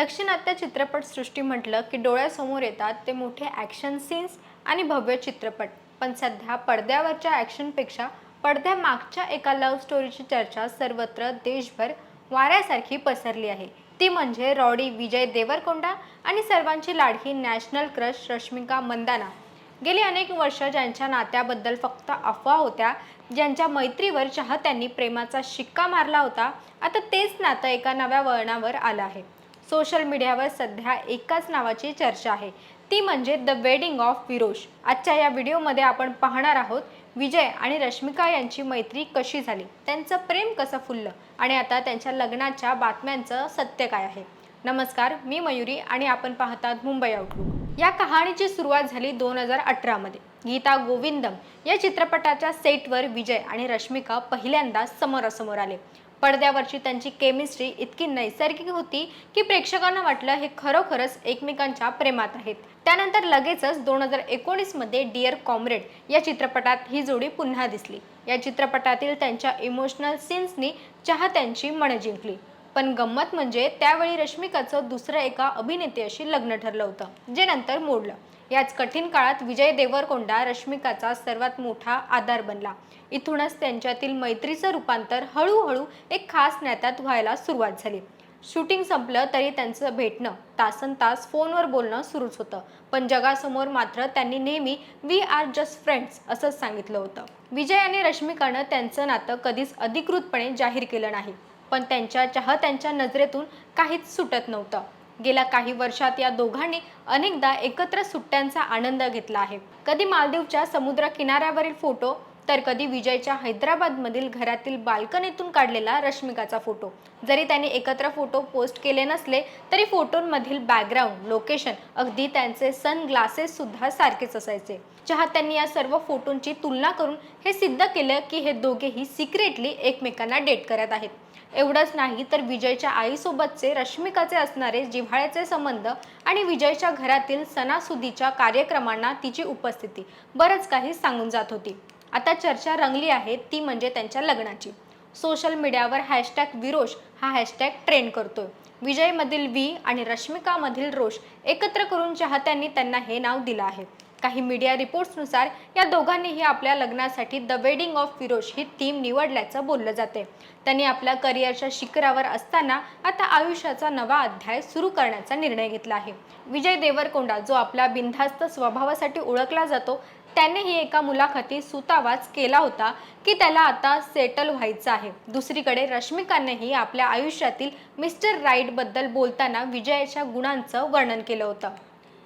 दाक्षिणात्य चित्रपटसृष्टी म्हटलं की डोळ्यासमोर येतात ते मोठे ॲक्शन सीन्स आणि भव्य चित्रपट. पण सध्या पडद्यावरच्या ॲक्शनपेक्षा पडद्यामागच्या एका लव्ह स्टोरीची चर्चा सर्वत्र देशभर वाऱ्यासारखी पसरली आहे. ती म्हणजे रॉडी विजय देवरकोंडा आणि सर्वांची लाडकी नॅशनल क्रश रश्मिका मंदाना. गेली अनेक वर्ष ज्यांच्या नात्याबद्दल फक्त अफवा होत्या, ज्यांच्या मैत्रीवर चाहत्यांनी प्रेमाचा शिक्का मारला होता, आता तेच नातं एका नव्या वळणावर आलं आहे. सोशल मीडियावर सध्या एकाच नावाची चर्चा आहे, ती म्हणजे द वेडिंग ऑफ विरोश. आजच्या या व्हिडिओमध्ये आपण पाहणार आहोत विजय आणि रश्मिका यांची मैत्री कशी झाली, त्यांचं प्रेम कसं फुललं आणि आता त्यांच्या लग्नाच्या बातम्यांचं सत्य काय आहे. नमस्कार, मी मयुरी आणि आपण पाहतात मुंबई आउटलुक. या कहाणीची सुरुवात झाली 2018 मध्ये. गीता गोविंदम या चित्रपटाच्या सेटवर विजय आणि रश्मिका पहिल्यांदा समोरासमोर आले. पडद्यावरची त्यांची केमिस्ट्री इतकी नैसर्गिक होती की प्रेक्षकांना वाटलं हे खरोखरच एकमेकांच्या प्रेमात आहेत. त्यानंतर लगेचच 2019 मध्ये डिअर कॉम्रेड या चित्रपटात ही जोडी पुन्हा दिसली. या चित्रपटातील त्यांच्या इमोशनल सीन्सनी चाहत्यांची मनं जिंकली. पण गंमत म्हणजे त्यावेळी रश्मिकाचं दुसरं एका अभिनेत्याशी लग्न ठरलं होतं, जे नंतर मोडलं. याच कठीण काळात विजय देवरकोंडा रश्मिकाचा सर्वात मोठा आधार बनला. इथूनच त्यांच्यातील मैत्रीचं रूपांतर हळूहळू एक खास नात्यात व्हायला सुरुवात झाली. शूटिंग संपलं तरी त्यांचं भेटणं, तासनतास फोनवर बोलणं सुरूच होतं. पण जगासमोर मात्र त्यांनी नेहमी वी आर जस्ट फ्रेंड्स असंच सांगितलं होतं. विजय आणि रश्मिकानं त्यांचं नातं कधीच अधिकृतपणे जाहीर केलं नाही, पण त्यांच्या चाहत्यांच्या नजरेतून काहीच सुटत नव्हतं. गेल्या काही वर्षात या दोघांनी अनेकदा एकत्र सुट्ट्यांचा आनंद घेतला आहे. कधी मालदीवच्या समुद्र किनाऱ्यावरील फोटो, तर कधी विजयच्या हैदराबादमधील घरातील बाल्कनीतून काढलेला रश्मिकाचा फोटो. जरी त्यांनी एकत्र फोटो पोस्ट केले नसले तरी फोटोंमधील बॅकग्राऊंड, लोकेशन, अगदी त्यांचे सनग्लासेस सुद्धा सारखेच असायचे. चाहत्यांनी या सर्व फोटोंची तुलना करून हे सिद्ध केलं की हे दोघेही सिक्रेटली एकमेकांना डेट करत आहेत. एवढंच नाही तर विजयच्या आईसोबतचे रश्मिकाचे असणारे जिव्हाळ्याचे संबंध आणि विजयच्या घरातील सणासुदीच्या कार्यक्रमांना तिची उपस्थिती बरंच काही सांगून जात होती. आता चर्चा रंगली आहे ती म्हणजे त्यांच्या लग्नाची. सोशल मीडियावर #विरोश हा हॅशटॅग ट्रेंड करतोय. विजयमधील वी आणि रश्मिकामधील रोश एकत्र करून चाहत्यांनी त्यांना हे नाव दिलं आहे. काही मीडिया रिपोर्ट्सनुसार या दोघांनीही आपल्या लग्नासाठी द वेडिंग ऑफ विरोश ही थीम निवडल्याचं बोललं जाते. त्यांनी आपल्या करिअरच्या शिखरावर असताना आता आयुष्याचा नवा अध्याय सुरू करण्याचा निर्णय घेतला आहे. विजय देवरकोंडा, जो आपल्या बिनधास्त स्वभावासाठी ओळखला जातो, त्यानेही एका मुलाखतीत सुतावाच केला होता की त्याला आता सेटल व्हायचं आहे. दुसरीकडे रश्मिकानेही आपल्या आयुष्यातील मिस्टर राईट बद्दल बोलताना विजयाच्या गुणांचं वर्णन केलं होतं.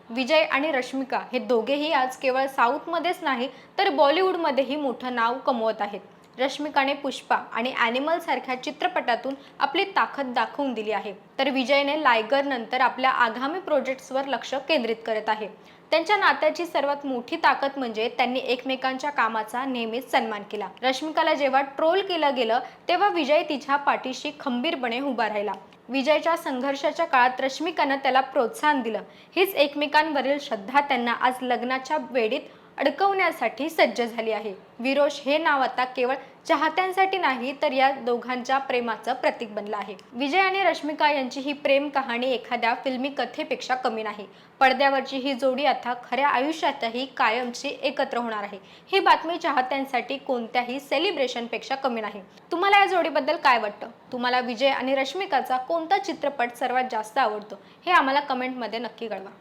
विजय आणि रश्मिका हे दोघेही आज केवळ साऊथमध्येच नाही तर बॉलिवूडमध्येही मोठं नाव कमवत आहेत. रश्मिकाने पुष्पा आणि ॲनिमल सारख्या चित्रपटातून आपली ताकद दाखवून दिली आहे, तर विजयने लायगर नंतर आपल्या आगामी प्रोजेक्ट्सवर लक्ष केंद्रित करत आहे. त्यांच्या नात्याची सर्वात मोठी ताकद म्हणजे त्यांनी एकमेकांच्या कामाचा नेहमीच सन्मान केला. रश्मिकाला जेव्हा ट्रोल केलं गेलं तेव्हा विजय तिच्या पाठीशी खंबीरपणे उभा राहिला. विजयच्या संघर्षाच्या काळात रश्मिकानं त्याला प्रोत्साहन दिलं. हीच एकमेकांवरील श्रद्धा त्यांना आज लग्नाच्या वेडीत अडकवण्यासाठी सज्ज झाली आहे. विरोश हे नाव आता केवळ चाहत्यांसाठी नाही तर या दोघांच्या प्रेमाचं प्रतीक बनलं आहे. विजय आणि रश्मिका यांची ही प्रेम कहाणी एखाद्या फिल्मी कथेपेक्षा कमी नाही. पडद्यावरची ही जोडी आता खऱ्या आयुष्यातही कायमची एकत्र होणार आहे. ही बातमी चाहत्यांसाठी कोणत्याही सेलिब्रेशनपेक्षा कमी नाही. तुम्हाला या जोडीबद्दल काय वाटतं? तुम्हाला विजय आणि रश्मिकाचा कोणता चित्रपट सर्वात जास्त आवडतो हे आम्हाला कमेंटमध्ये नक्की कळवा.